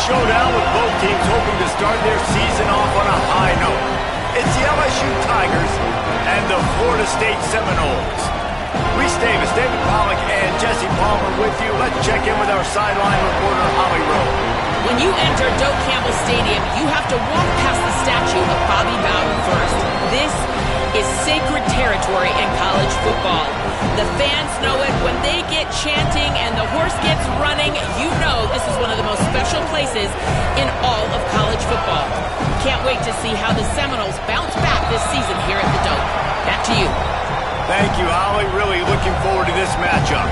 showdown with both teams hoping to start their season off on a high note. It's the LSU Tigers and the Florida State Seminoles. Reese Davis, David Pollack, and Jesse Palmer with you. Let's check in with our sideline reporter, Holly Rowe. When you enter Doak Campbell Stadium, you have to walk past the statue of Bobby Bowden first. This is sacred territory in college football. The fans know it. When they get chanting and the horse gets running, you know this is one of the most special places in all of college football. Can't wait to see how the Seminoles bounce back this season here at the Doak. Back to you. Thank you, Holly. Really looking forward to this matchup.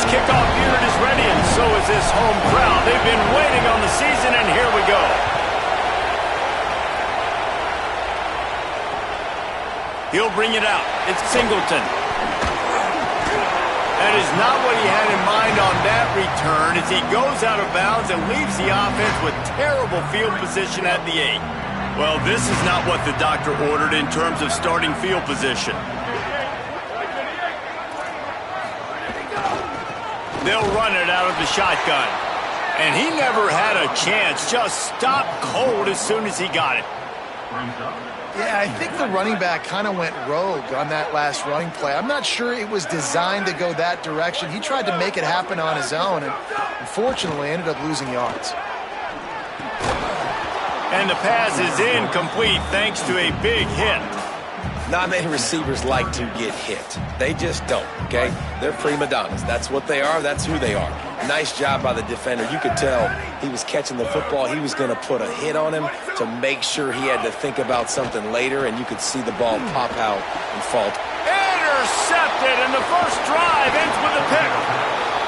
Kickoff unit is ready, and so is this home crowd. They've been waiting on the season, and here we go. He'll bring it out. It's Singleton. That is not what he had in mind on that return as he goes out of bounds and leaves the offense with terrible field position at the 8. Well, this is not what the doctor ordered in terms of starting field position. They'll run it out of the shotgun. And he never had a chance. Just stopped cold as soon as he got it. Yeah, I think the running back kind of went rogue on that last running play. I'm not sure it was designed to go that direction. He tried to make it happen on his own and unfortunately ended up losing yards. And the pass is incomplete thanks to a big hit. Not many receivers like to get hit. They just don't, okay? They're prima donnas. That's what they are. That's who they are. Nice job by the defender. You could tell he was catching the football. He was going to put a hit on him to make sure he had to think about something later, and you could see the ball pop out and fall. Intercepted, and the first drive ends with a pick.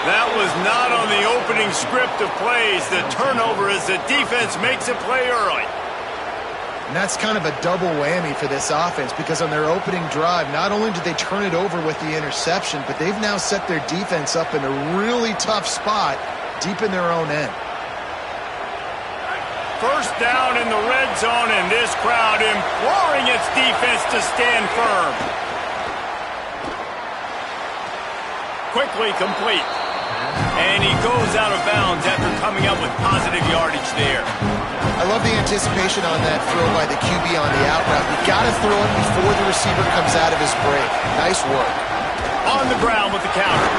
That was not on the opening script of plays. The turnover as the defense makes a play early. And that's kind of a double whammy for this offense because on their opening drive, not only did they turn it over with the interception, but they've now set their defense up in a really tough spot deep in their own end. First down in the red zone, and this crowd imploring its defense to stand firm. Quickly complete. And he goes out of bounds after coming up with positive yardage there. I love the anticipation on that throw by the QB on the out route. You got to throw it before the receiver comes out of his break. Nice work. On the ground with the counter.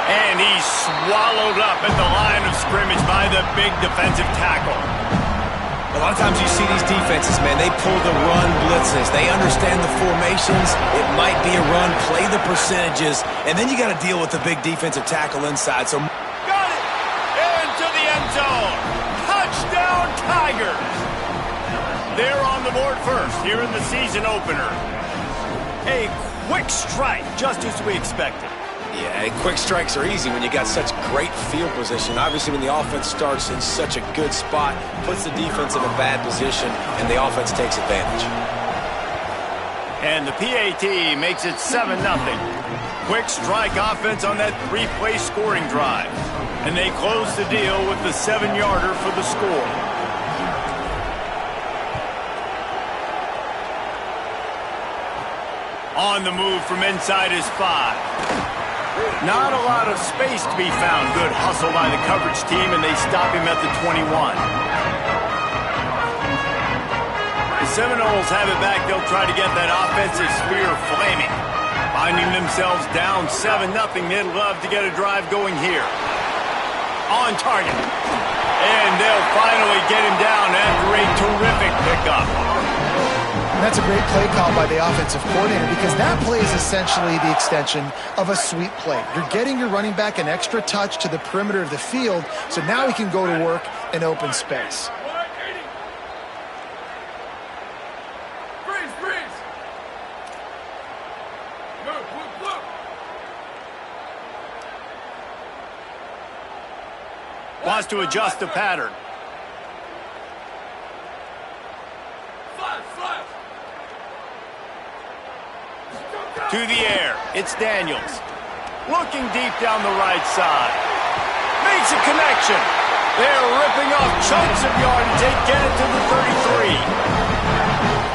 And he's swallowed up at the line of scrimmage by the big defensive tackle. A lot of times you see these defenses, man, they pull the run blitzes. They understand the formations. It might be a run, play the percentages, and then you got to deal with the big defensive tackle inside. So got it! Into the end zone. Touchdown Tigers! They're on the board first here in the season opener. A quick strike, just as we expected. Yeah, quick strikes are easy when you got such great field position. Obviously, when the offense starts in such a good spot, puts the defense in a bad position, and the offense takes advantage. And the PAT makes it 7-0. Quick strike offense on that 3-play scoring drive. And they close the deal with the 7-yarder for the score. On the move from inside his 5. Not a lot of space to be found. Good hustle by the coverage team, and they stop him at the 21. The Seminoles have it back. They'll try to get that offensive sphere flaming. Finding themselves down 7-0. They'd love to get a drive going here. On target. And they'll finally get him down after a terrific pickup. And that's a great play call by the offensive coordinator because that play is essentially the extension of a sweep play. You're getting your running back an extra touch to the perimeter of the field, so now he can go to work in open space. Wants to adjust the pattern. To the air, it's Daniels. Looking deep down the right side. May makes a connection. They're ripping off chunks of yardage. They get it to the 33.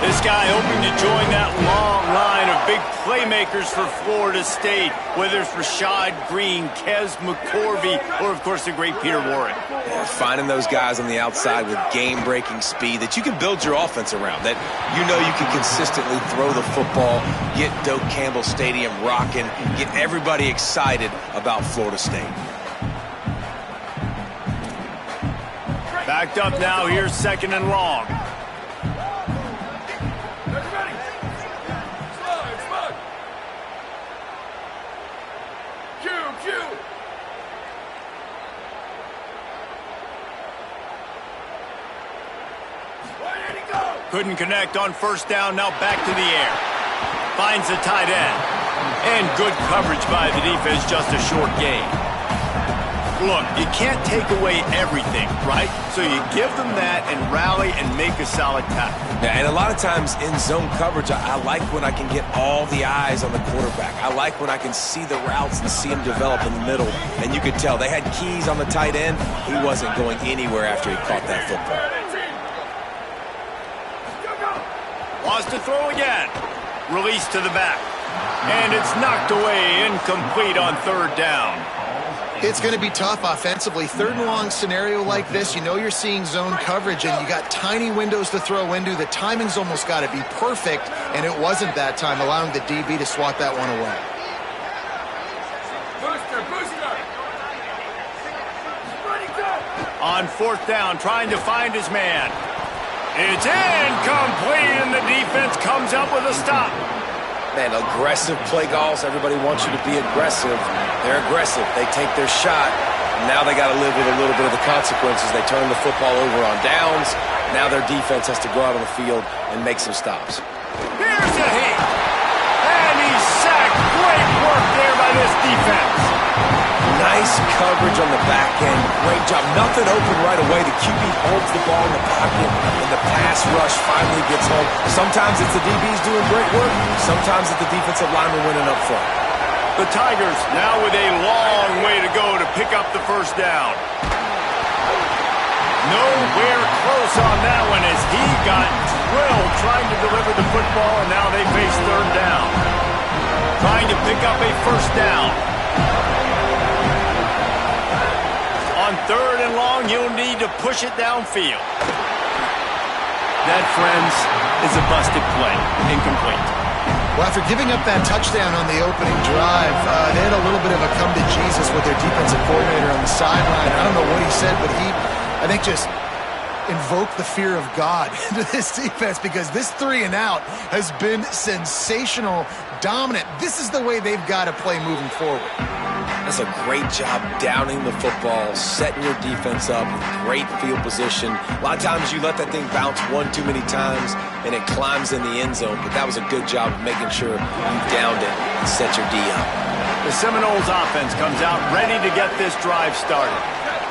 This guy hoping to join that long line of big playmakers for Florida State, whether it's Rashad Green, Kez McCorvey, or, of course, the great Peter Warren. Yeah, finding those guys on the outside with game-breaking speed that you can build your offense around, that you know you can consistently throw the football, get Doak Campbell Stadium rocking, get everybody excited about Florida State. Backed up now, here's 2nd and long. Couldn't connect on 1st down, now back to the air. Finds the tight end. And good coverage by the defense, just a short gain. Look, you can't take away everything, right? So you give them that and rally and make a solid tackle. Yeah, and a lot of times in zone coverage, I like when I can get all the eyes on the quarterback. I like when I can see the routes and see him develop in the middle. And you could tell they had keys on the tight end. He wasn't going anywhere after he caught that football. Wants to throw again. Release to the back. And it's knocked away, incomplete on 3rd down. It's going to be tough offensively. 3rd and long scenario like this, you know you're seeing zone coverage, and you got tiny windows to throw into. The timing's almost got to be perfect, and it wasn't that time, allowing the DB to swat that one away. On 4th down, trying to find his man. It's incomplete, and the defense comes up with a stop. Man, aggressive play calls. Everybody wants you to be aggressive. They're aggressive. They take their shot. Now they got to live with a little bit of the consequences. They turn the football over on downs. Now their defense has to go out on the field and make some stops. Here's a hit. And he's sacked. Great work there by this defense. Nice coverage on the back end. Great job. Nothing open right away. The QB holds the ball in the pocket, and the pass rush finally gets home. Sometimes it's the DBs doing great work. Sometimes it's the defensive lineman winning up front. The Tigers now with a long way to go to pick up the 1st down. Nowhere close on that one as he got drilled trying to deliver the football, and now they face 3rd down. Trying to pick up a 1st down. On 3rd and long, you'll need to push it downfield. That, friends, is a busted play. Incomplete. Well, after giving up that touchdown on the opening drive, they had a little bit of a come to Jesus with their defensive coordinator on the sideline. I don't know what he said, but he, I think, just invoked the fear of God into this defense, because this 3 and out has been sensational, dominant. This is the way they've got to play moving forward. That's a great job downing the football, setting your defense up, great field position. A lot of times you let that thing bounce one too many times and it climbs in the end zone, but that was a good job of making sure you downed it and set your D up. The Seminoles offense comes out ready to get this drive started.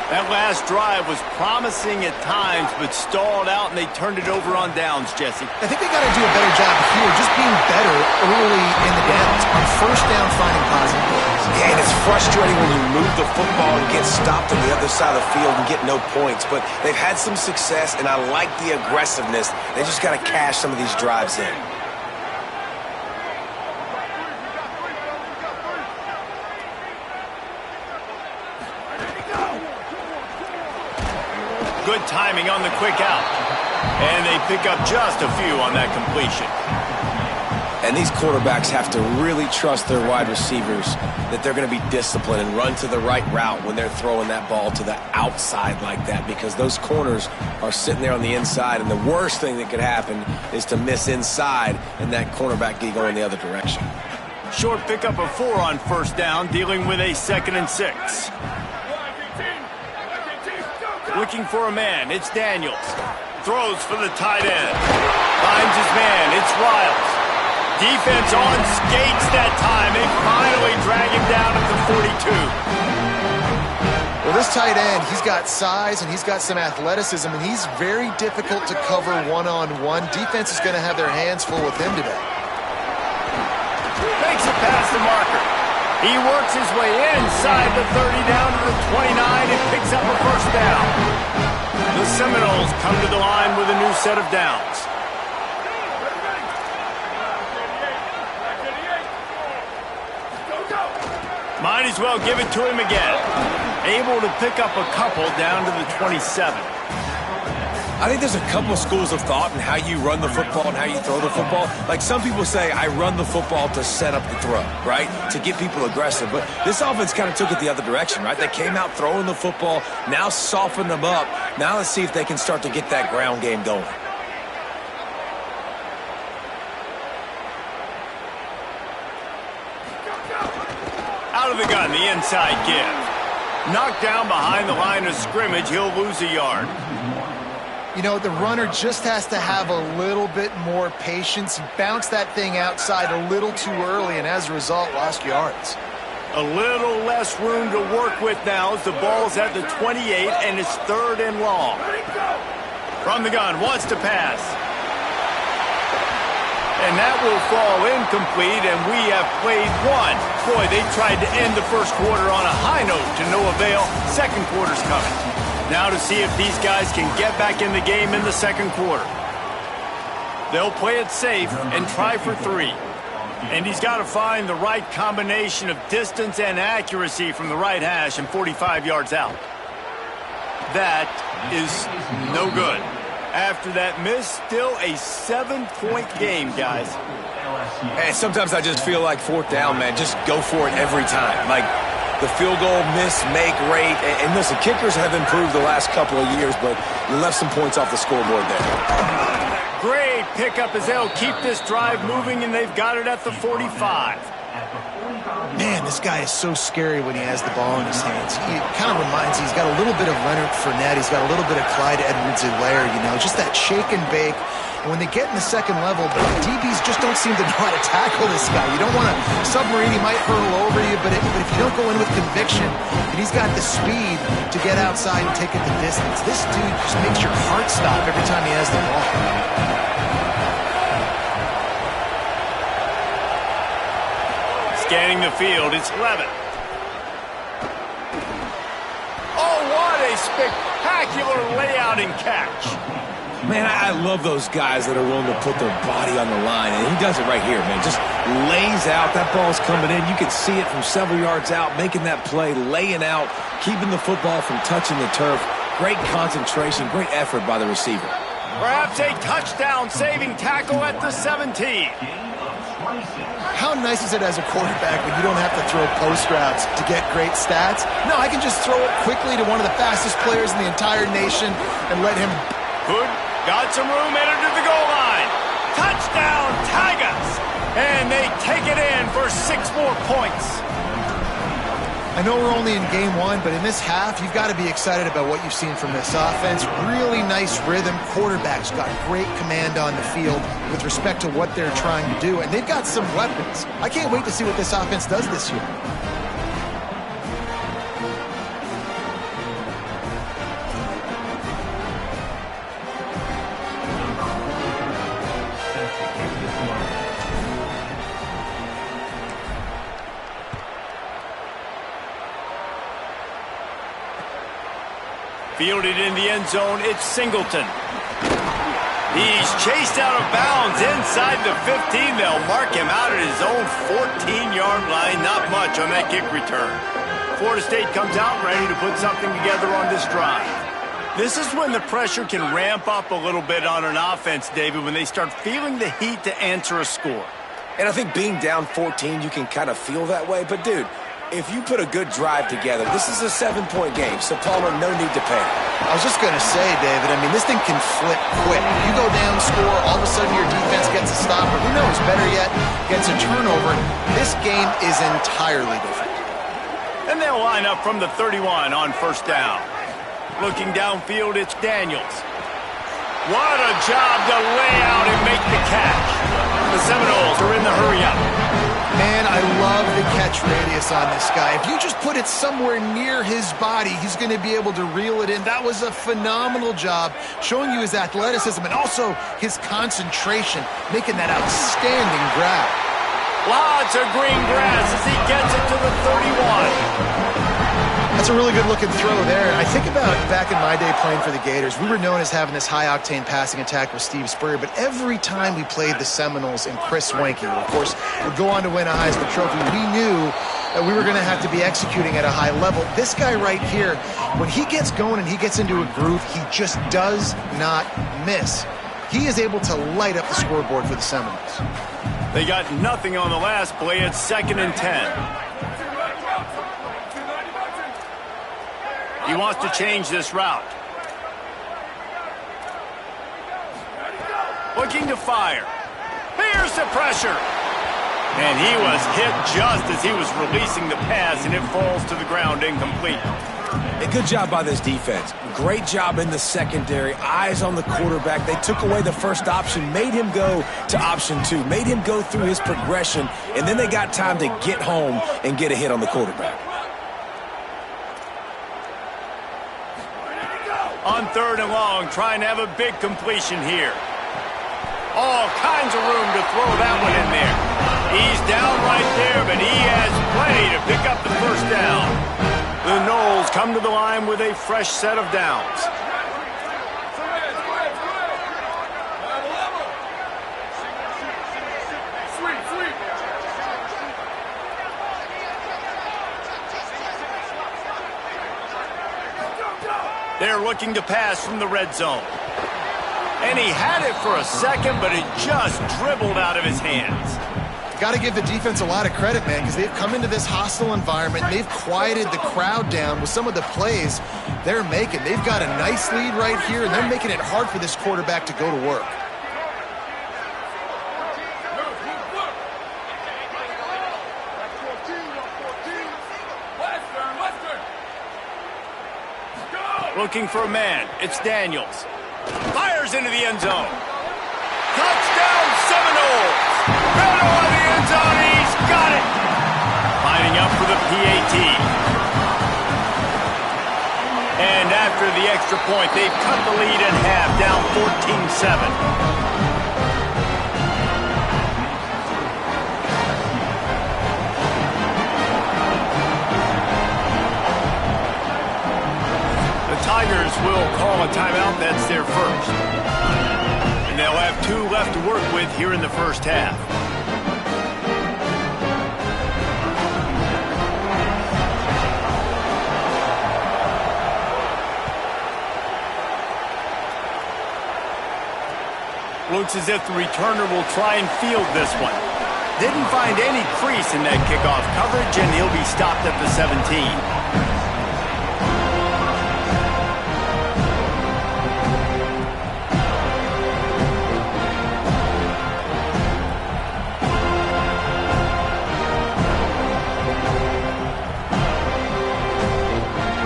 That last drive was promising at times, but stalled out, and they turned it over on downs, Jesse. I think they got to do a better job here, just being better early in the downs. On 1st down, finding positive plays. Yeah, and it's frustrating when you move the football and get stopped on the other side of the field and get no points, but they've had some success, and I like the aggressiveness. They just got to cash some of these drives in. Good timing on the quick out. And they pick up just a few on that completion. And these quarterbacks have to really trust their wide receivers that they're going to be disciplined and run to the right route when they're throwing that ball to the outside like that, because those corners are sitting there on the inside, and the worst thing that could happen is to miss inside and that cornerback get going the other direction. Short pickup of 4 on 1st down, dealing with a 2nd and 6. Looking for a man, it's Daniels. Throws for the tight end. Finds his man, it's Riles. Defense on skates that time. They finally drag him down at the 42. Well, this tight end, he's got size and he's got some athleticism, and he's very difficult to cover one-on-one. Defense is going to have their hands full with him today. Makes it past the marker. He works his way inside the 30 down to the 29 and picks up a first down. The Seminoles come to the line with a new set of downs. Might as well give it to him again. Able to pick up a couple down to the 27. I think there's a couple of schools of thought in how you run the football and how you throw the football. Like some people say, I run the football to set up the throw, right? To get people aggressive. But this offense kind of took it the other direction, right? They came out throwing the football, now soften them up. Now let's see if they can start to get that ground game going. Out of the gun, the inside give. Knocked down behind the line of scrimmage, he'll lose a yard. You know, the runner just has to have a little bit more patience. He bounced that thing outside a little too early, and as a result, lost yards. A little less room to work with now as the ball's at the 28, and it's 3rd and long. From the gun, wants to pass. And that will fall incomplete, and we have played one. Boy, they tried to end the first quarter on a high note to no avail. Second quarter's coming. Now to see if these guys can get back in the game in the second quarter. They'll play it safe and try for 3. And he's got to find the right combination of distance and accuracy from the right hash and 45 yards out. That is no good. After that miss, still a 7-point game, guys. And sometimes I just feel like 4th down, man. Just go for it every time. Like the field goal miss, make rate. And listen, kickers have improved the last couple of years, but you left some points off the scoreboard there. Great pickup as they'll keep this drive moving, and they've got it at the 45. Man, this guy is so scary when he has the ball in his hands. He kind of reminds me, he's got a little bit of Leonard Fournette. He's got a little bit of Clyde Edwards-Helaire, you know, just that shake and bake. And when they get in the second level, the DBs just don't seem to know how to tackle this guy. You don't want to submarine, he might hurl over you, but if you don't go in with conviction, and he's got the speed to get outside and take it the distance. This dude just makes your heart stop every time he has the ball. Scanning the field, it's Levitt. Oh, what a spectacular layout and catch. Man, I love those guys that are willing to put their body on the line, and he does it right here, man. Just lays out. That ball's coming in. You can see it from several yards out, making that play, laying out, keeping the football from touching the turf. Great concentration, great effort by the receiver. Perhaps a touchdown-saving tackle at the 17. How nice is it as a quarterback when you don't have to throw post routes to get great stats? No, I can just throw it quickly to one of the fastest players in the entire nation and let him... Good. Got some room, entered to the goal line. Touchdown, Tigers! And they take it in for 6 more points. I know we're only in game 1, but in this half, you've got to be excited about what you've seen from this offense. Really nice rhythm. Quarterback's got great command on the field with respect to what they're trying to do, and they've got some weapons. I can't wait to see what this offense does this year. Fielded in the end zone, it's Singleton. He's chased out of bounds inside the 15. They'll mark him out at his own 14-yard line. Not much on that kick return. Florida State comes out ready to put something together on this drive. This is when the pressure can ramp up a little bit on an offense, David, when they start feeling the heat to answer a score. And I think being down 14, you can kind of feel that way. But, dude, if you put a good drive together, this is a 7-point game, so Palmer, no need to panic. I was just going to say, David, I mean, this thing can flip quick. You go down, score, all of a sudden your defense gets a stop, or who knows, better yet, gets a turnover. This game is entirely different. And they'll line up from the 31 on first down. Looking downfield, it's Daniels. What a job to lay out and make the catch. The Seminoles are in the hurry-up. Man, I love the catch radius on this guy. If you just put it somewhere near his body, he's going to be able to reel it in. That was a phenomenal job, showing you his athleticism and also his concentration, making that outstanding grab. Lots of green grass as he gets it to the 31. That's a really good-looking throw there. I think about back in my day playing for the Gators, we were known as having this high-octane passing attack with Steve Spurrier, but every time we played the Seminoles and Chris Swanke, who, of course, would go on to win a Heisman Trophy, we knew that we were going to have to be executing at a high level. This guy right here, when he gets going and he gets into a groove, he just does not miss. He is able to light up the scoreboard for the Seminoles. They got nothing on the last play. It's 2nd and 10. He wants to change this route. Looking to fire. Here's the pressure. And he was hit just as he was releasing the pass, and it falls to the ground incomplete. A good job by this defense. Great job in the secondary. Eyes on the quarterback. They took away the first option, made him go to option 2, made him go through his progression, and then they got time to get home and get a hit on the quarterback. On 3rd and long, trying to have a big completion here. All kinds of room to throw that one in there. He's down right there, but he has plenty to pick up the first down. The Noles come to the line with a fresh set of downs. They're looking to pass from the red zone. And he had it for a second, but it just dribbled out of his hands. Got to give the defense a lot of credit, man, because they've come into this hostile environment. They've quieted the crowd down with some of the plays they're making. They've got a nice lead right here, and they're making it hard for this quarterback to go to work. Looking for a man. It's Daniels. Fires into the end zone. Touchdown, Seminoles! Beto on the end zone. He's got it. Lining up for the PAT. And after the extra point, they've cut the lead in half, down 14-7. Tigers will call a timeout. That's their first. And they'll have 2 left to work with here in the first half. Looks as if the returner will try and field this one. Didn't find any crease in that kickoff coverage, and he'll be stopped at the 17.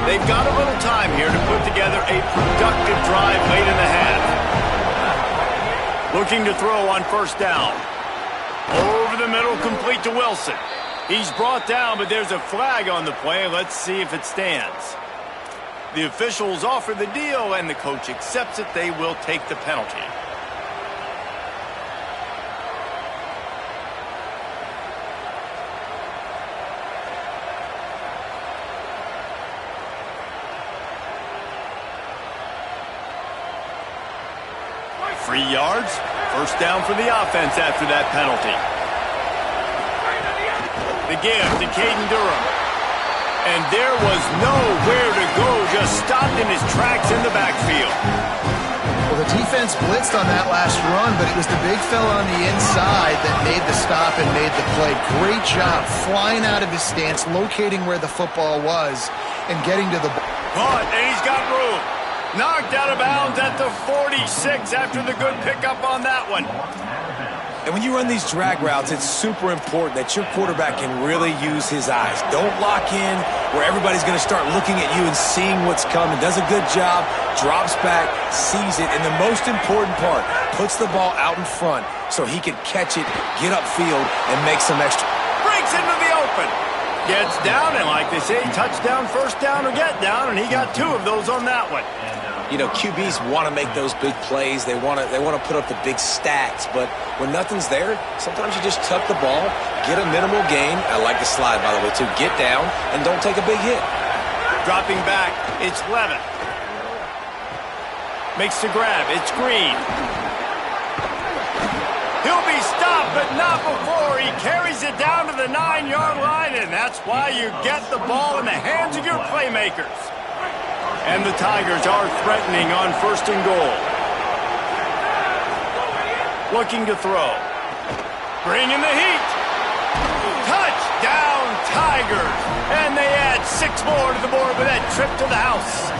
They've got a little time here to put together a productive drive late in the half. Looking to throw on first down. Over the middle, complete to Wilson. He's brought down, but there's a flag on the play. Let's see if it stands. The officials offer the deal, and the coach accepts it. They will take the penalty. Free yards. First down for the offense after that penalty. The give to Caden Durham. And there was nowhere to go, just stopped in his tracks in the backfield. Well, the defense blitzed on that last run, but it was the big fella on the inside that made the stop and made the play. Great job flying out of his stance, locating where the football was, and getting to the ball. But, and he's got room. Knocked out of bounds at the 46 after the good pickup on that one. And when you run these drag routes, it's super important that your quarterback can really use his eyes. Don't lock in where everybody's going to start looking at you and seeing what's coming. Does a good job, drops back, sees it, and the most important part, puts the ball out in front so he can catch it, get upfield, and make some extra. Breaks into the open. Gets down, and like they say, touchdown, first down, or get down, and he got 2 of those on that one. You know, QBs want to make those big plays. They want to put up the big stats. But when nothing's there, sometimes you just tuck the ball, get a minimal gain. I like the slide, by the way, too. Get down and don't take a big hit. Dropping back, it's Levin. Makes the grab, it's Green. He'll be stopped, but not before he carries it down to the 9-yard line, and that's why you get the ball in the hands of your playmakers. And the Tigers are threatening on 1st and goal. Looking to throw. Bringing the heat. Touchdown, Tigers! And they add 6 more to the board with that trip to the house.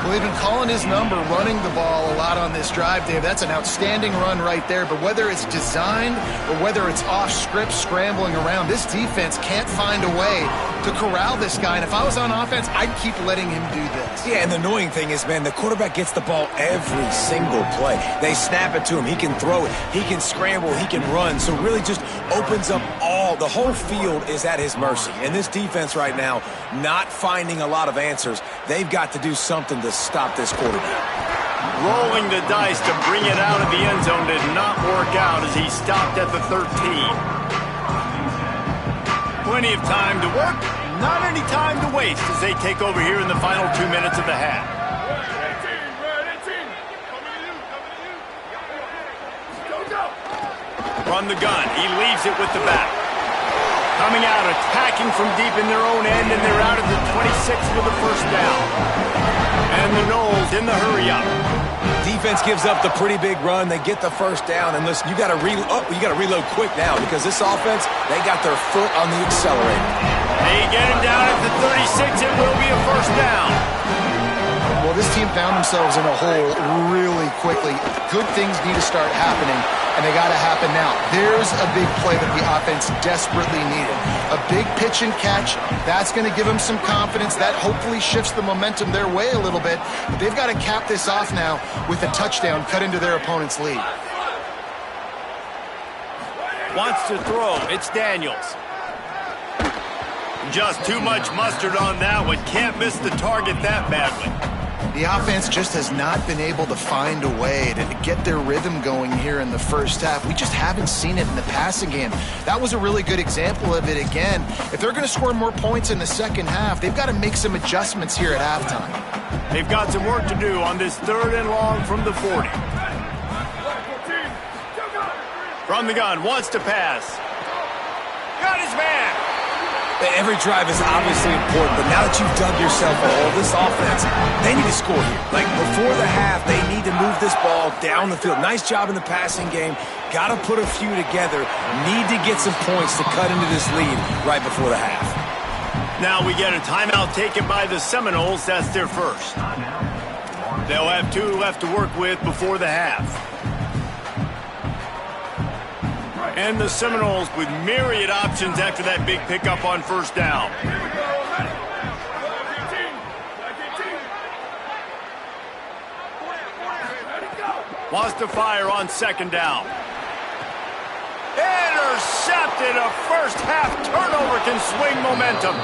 Well, they've been calling his number, running the ball a lot on this drive, Dave. That's an outstanding run right there. But whether it's designed or whether it's off script, scrambling around, this defense can't find a way to corral this guy. And if I was on offense, I'd keep letting him do this. Yeah, and the annoying thing is, man, the quarterback gets the ball every single play. They snap it to him. He can throw it. He can scramble. He can run. So really just opens up the whole field is at his mercy. And this defense right now, not finding a lot of answers. They've got to do something to stop this quarterback. Rolling the dice to bring it out of the end zone did not work out as he stopped at the 13. Plenty of time to work, not any time to waste as they take over here in the final 2 minutes of the half. Run the gun, he leaves it with the back. Coming out, attacking from deep in their own end, and they're out at the 26 with the first down. And the Knowles in the hurry-up. Defense gives up the pretty big run. They get the first down, and listen, you got to reload quick now because this offense, they got their foot on the accelerator. They get him down at the 36. It will be a first down. Well, this team found themselves in a hole really quickly. Good things need to start happening, and they got to happen now. There's a big play that the offense desperately needed. A big pitch and catch. That's going to give them some confidence. That hopefully shifts the momentum their way a little bit. But they've got to cap this off now with a touchdown cut into their opponent's lead. Wants to throw. It's Daniels. Just too much mustard on that one. Can't miss the target that badly. The offense just has not been able to find a way to get their rhythm going here in the first half. We just haven't seen it in the passing game. That was a really good example of it again. If they're going to score more points in the second half, they've got to make some adjustments here at halftime. They've got some work to do on this 3rd and long from the 40. From the gun, wants to pass. Got his man. Every drive is obviously important, but now that you've dug yourself a hole, this offense, they need to score here. Like, before the half, they need to move this ball down the field. Nice job in the passing game. Got to put a few together. Need to get some points to cut into this lead right before the half. Now we get a timeout taken by the Seminoles. That's their first. They'll have 2 left to work with before the half. And the Seminoles with myriad options after that big pickup on first down. Wants to fire on second down. Intercepted. A first half turnover can swing momentum.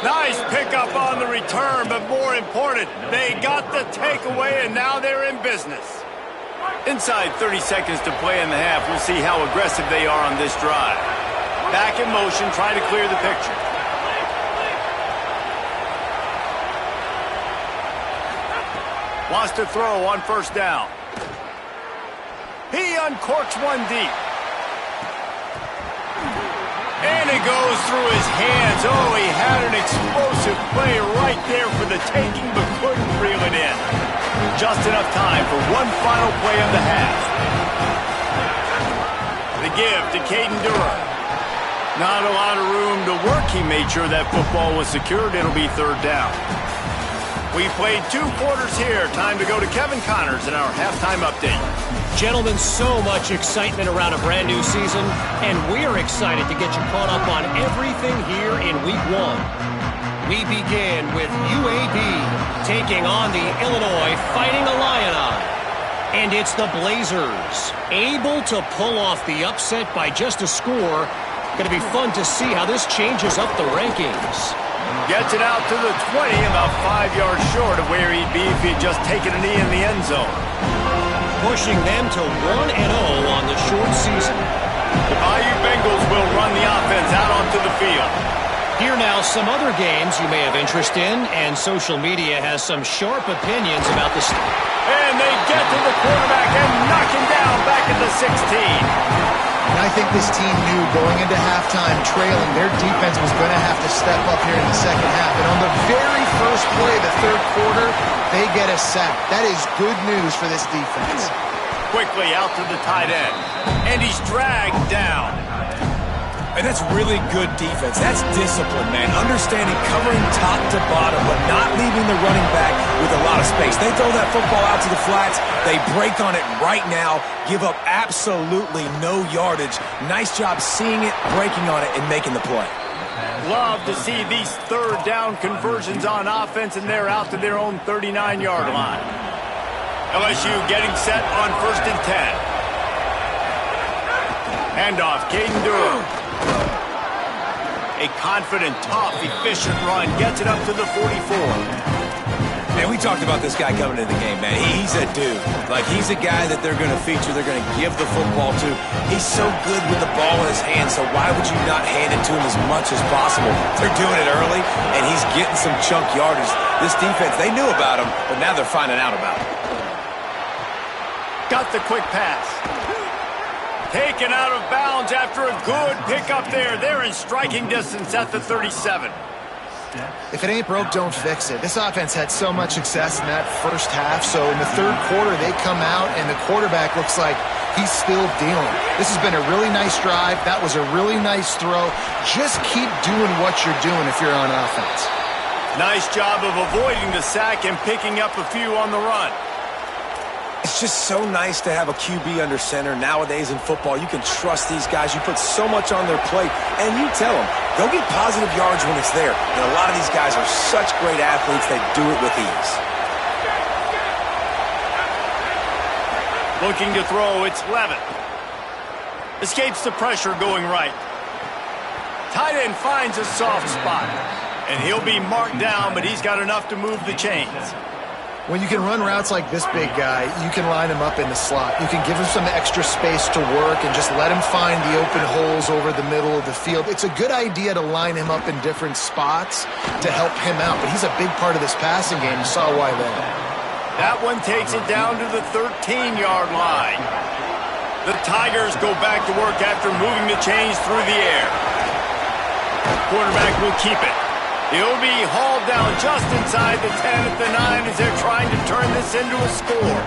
Nice pickup on the return, but more important, they got the takeaway and now they're in business. Inside 30 seconds to play in the half. We'll see how aggressive they are on this drive. Back in motion, try to clear the picture. Wants to throw on first down. He uncorks one deep. And it goes through his hands. Oh, he had an explosive play right there for the taking, but couldn't reel it in. Just enough time for one final play of the half. The give to Caden Durham. Not a lot of room to work. He made sure that football was secured. It'll be 3rd down. We played 2 quarters here. Time to go to Kevin Connors in our halftime update. Gentlemen, so much excitement around a brand new season, and we're excited to get you caught up on everything here in Week 1. We begin with UAB taking on the Illinois Fighting Illini. And it's the Blazers able to pull off the upset by just a score. Going to be fun to see how this changes up the rankings. Gets it out to the 20, about 5 yards short of where he'd be if he'd just taken a knee in the end zone. Pushing them to 1-0 on the short season. The Bayou Bengals will run the offense out onto the field. Here now, some other games you may have interest in, and social media has some sharp opinions about the... And they get to the quarterback and knock him down back at the 16. And I think this team knew going into halftime trailing, their defense was going to have to step up here in the second half. And on the very first play of the third quarter, they get a sack. That is good news for this defense. Quickly out to the tight end. And he's dragged down. And that's really good defense. That's discipline, man. Understanding covering top to bottom, but not leaving the running back with a lot of space. They throw that football out to the flats. They break on it right now, give up absolutely no yardage. Nice job seeing it, breaking on it, and making the play. Love to see these third down conversions on offense, and they're out to their own 39-yard line. LSU getting set on 1st and 10. Handoff, Caden Durham. A confident, tough, efficient run. Gets it up to the 44. Man, we talked about this guy coming into the game, man. He's a dude. Like, he's a guy that they're going to feature, they're going to give the football to. He's so good with the ball in his hands, so why would you not hand it to him as much as possible? They're doing it early, and he's getting some chunk yardage. This defense, they knew about him, but now they're finding out about him. Got the quick pass. Taken out of bounds after a good pickup there. They're in striking distance at the 37. If it ain't broke, don't fix it. This offense had so much success in that first half, so in the third quarter, they come out, and the quarterback looks like he's still dealing. This has been a really nice drive. That was a really nice throw. Just keep doing what you're doing if you're on offense. Nice job of avoiding the sack and picking up a few on the run. It's just so nice to have a QB under center. Nowadays in football, you can trust these guys. You put so much on their plate, and you tell them, they'll get positive yards when it's there. And a lot of these guys are such great athletes, they do it with ease. Looking to throw, it's Levitt. Escapes the pressure going right. Tight end finds a soft spot. And he'll be marked down, but he's got enough to move the chains. When you can run routes like this big guy, you can line him up in the slot. You can give him some extra space to work and just let him find the open holes over the middle of the field. It's a good idea to line him up in different spots to help him out, but he's a big part of this passing game. You saw why there. That one takes it down to the 13-yard line. The Tigers go back to work after moving the chains through the air. Quarterback will keep it. He'll be hauled down just inside the 10 at the 9 as they're trying to turn this into a score.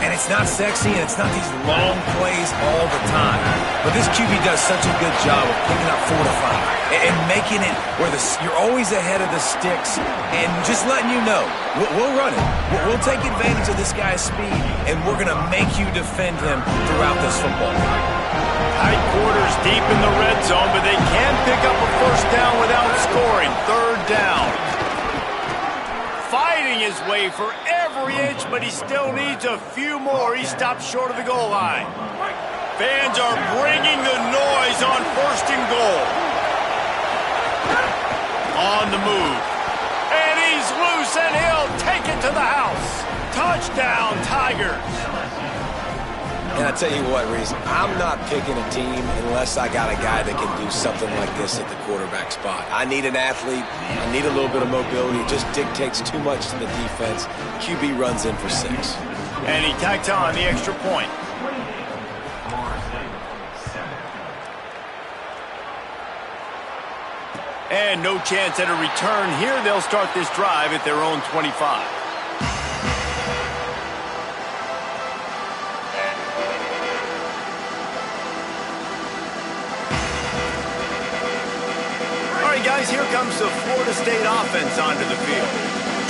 And it's not sexy, and it's not these long plays all the time. But this QB does such a good job of picking up 4 to 5 and making it where you're always ahead of the sticks and just letting you know, we'll run it. We'll take advantage of this guy's speed, and we're going to make you defend him throughout this football game. Tight quarters deep in the red zone, but they can pick up a first down without scoring. Third down. Fighting his way for every inch, but he still needs a few more. He stopped short of the goal line. Fans are bringing the noise on 1st and goal. On the move. And he's loose, and he'll take it to the house. Touchdown, Tigers. And I tell you what, Reese, I'm not picking a team unless I got a guy that can do something like this at the quarterback spot. I need an athlete. I need a little bit of mobility. It just dictates too much to the defense. QB runs in for 6. And he tacks on the extra point. And no chance at a return here. They'll start this drive at their own 25. Guys, here comes the Florida State offense onto the field.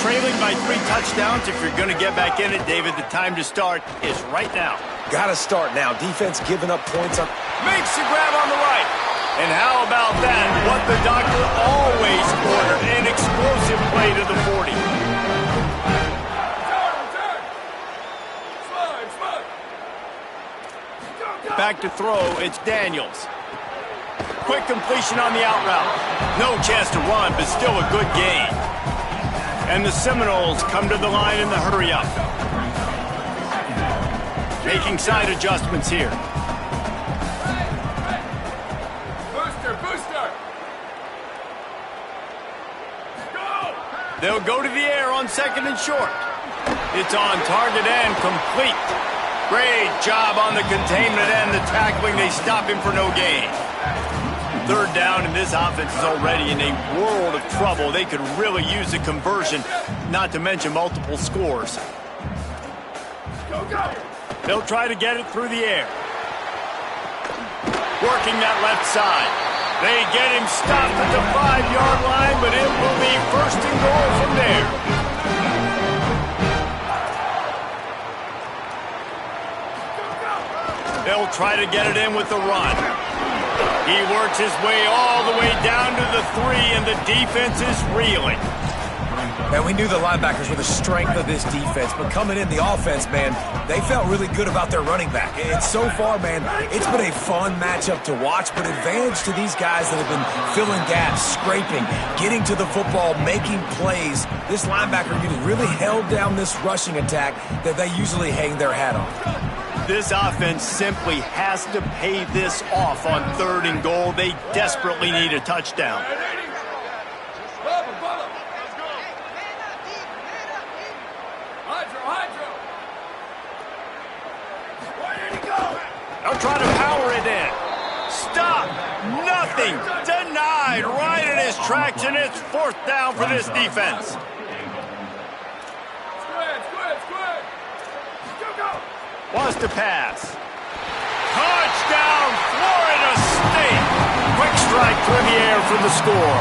Trailing by 3 touchdowns. If you're going to get back in it, David, the time to start is right now. Got to start now. Defense giving up points on... Makes the grab on the right. And how about that? What the doctor always ordered. An explosive play to the 40. Back to throw. It's Daniels. quick completion on the out route. No chance to run, but still a good gain. And the Seminoles come to the line in the hurry-up. Making side adjustments here. Booster! Go! They'll go to the air on second and short. It's on target and complete. Great job on the containment and the tackling. They stop him for no gain. Third down, and this offense is already in a world of trouble. They could really use a conversion, not to mention multiple scores. Go! They'll try to get it through the air. Working that left side. They get him stopped at the 5-yard line, but it will be first and goal from there. They'll try to get it in with the run. He works his way all the way down to the 3, and the defense is reeling. And we knew the linebackers were the strength of this defense, but coming in the offense, man, they felt really good about their running back. And so far, man, it's been a fun matchup to watch, but advantage to these guys that have been filling gaps, scraping, getting to the football, making plays. This linebacker unit really held down this rushing attack that they usually hang their hat on. This offense simply has to pay this off on 3rd and goal. They desperately need a touchdown. They'll try to power it in. Stop! Nothing! Denied right in his tracks, and it's 4th down for this defense. Wants to pass. Touchdown, Florida State! Quick strike through the air for the score.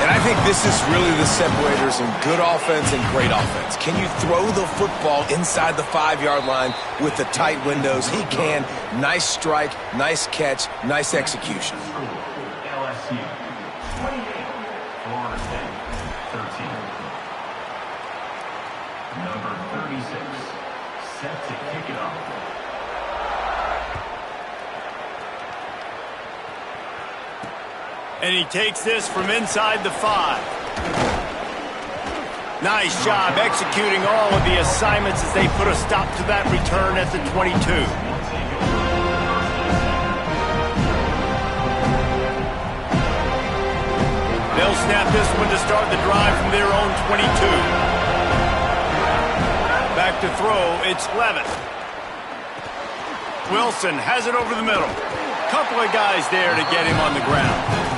And I think this is really the separators in good offense and great offense. Can you throw the football inside the 5-yard line with the tight windows? He can. Nice strike, nice catch, nice execution. LSU, 28, Florida State, 13. Number 36, set to kick it off. And he takes this from inside the 5. Nice job executing all of the assignments as they put a stop to that return at the 22. They'll snap this one to start the drive from their own 22. Back to throw, it's Levitt. Wilson has it over the middle. Couple of guys there to get him on the ground.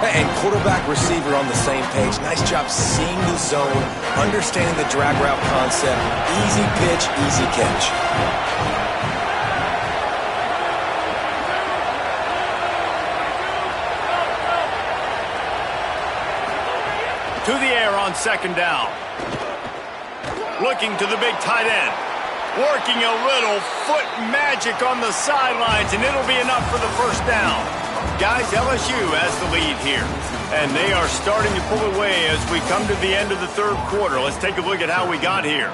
And quarterback, receiver on the same page. Nice job seeing the zone, understanding the drag route concept. Easy pitch, easy catch. To the air on 2nd down. Looking to the big tight end. Working a little foot magic on the sidelines, and it'll be enough for the 1st down. Guys, LSU has the lead here, and they are starting to pull away as we come to the end of the 3rd quarter. Let's take a look at how we got here.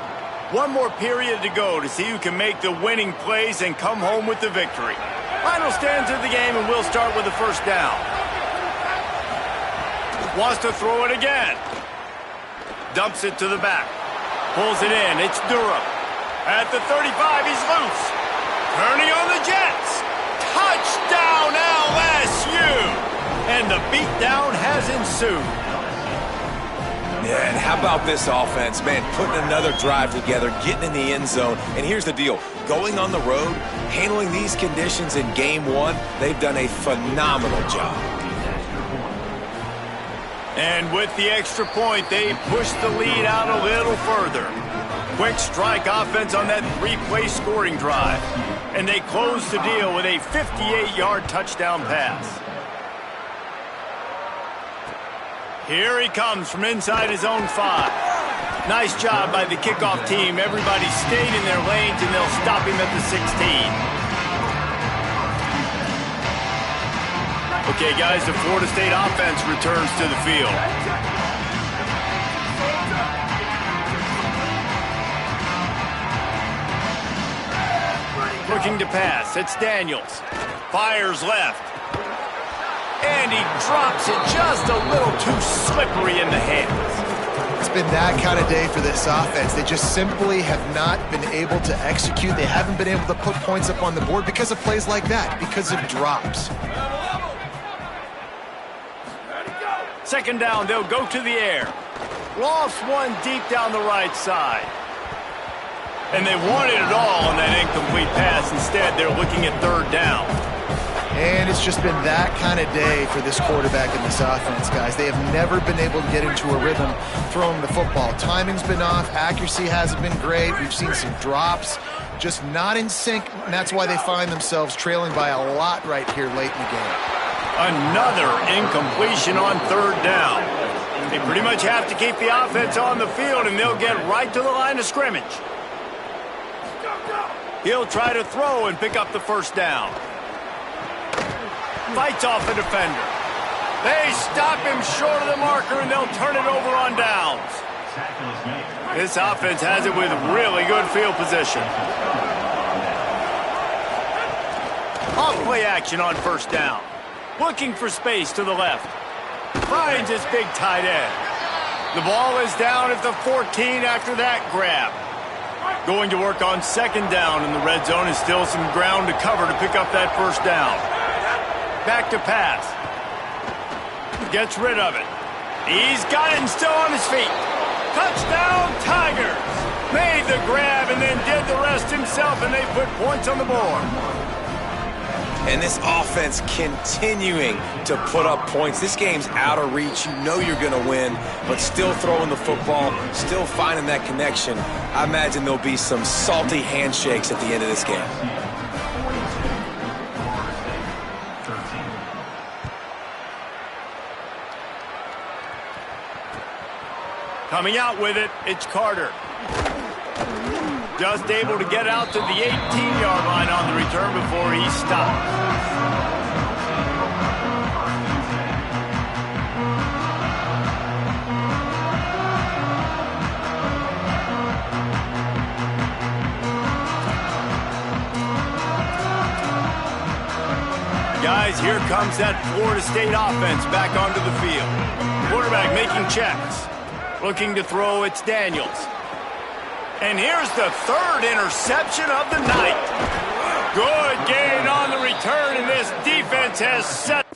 One more period to go to see who can make the winning plays and come home with the victory. Final stands of the game, and we'll start with the 1st down. Wants to throw it again. Dumps it to the back. Pulls it in. It's Durham. At the 35, he's loose. Turning on the Jets. Touchdown, LSU! And the beatdown has ensued. Yeah, and how about this offense, man? Putting another drive together, getting in the end zone. And here's the deal. Going on the road, handling these conditions in game 1, they've done a phenomenal job. And with the extra point, they push the lead out a little further. Quick strike offense on that 3-play scoring drive. And they close the deal with a 58-yard touchdown pass. Here he comes from inside his own 5. Nice job by the kickoff team. Everybody stayed in their lanes, and they'll stop him at the 16. Okay, guys, the Florida State offense returns to the field. Looking to pass. It's Daniels. Fires left. And he drops it just a little too slippery in the hands. It's been that kind of day for this offense. They just simply have not been able to execute. They haven't been able to put points up on the board because of plays like that, because of drops. Second down, they'll go to the air. Lost one deep down the right side. And they wanted it all on that incomplete pass. Instead, they're looking at third down. And it's just been that kind of day for this quarterback in this offense, guys. They have never been able to get into a rhythm throwing the football. Timing's been off. Accuracy hasn't been great. We've seen some drops, just not in sync, and that's why they find themselves trailing by a lot right here late in the game. Another incompletion on third down. They pretty much have to keep the offense on the field, and they'll get right to the line of scrimmage. He'll try to throw and pick up the first down. Fights off a defender. They stop him short of the marker, and they'll turn it over on downs. This offense has it with really good field position. Off play action on first down. Looking for space to the left. Finds his big tight end. The ball is down at the 14 after that grab. Going to work on second down in the red zone, and still some ground to cover to pick up that first down. Back to pass. Gets rid of it. He's got it and still on his feet. Touchdown, Tigers! Made the grab and then did the rest himself, and they put points on the board. And this offense continuing to put up points. This game's out of reach. You know you're going to win, but still throwing the football, still finding that connection. I imagine there'll be some salty handshakes at the end of this game. Coming out with it, it's Carter. Just able to get out to the 18-yard line on the return before he stops. Guys, here comes that Florida State offense back onto the field. Quarterback making checks. Looking to throw, it's Daniels. And here's the third interception of the night. Good gain on the return, and this defense has set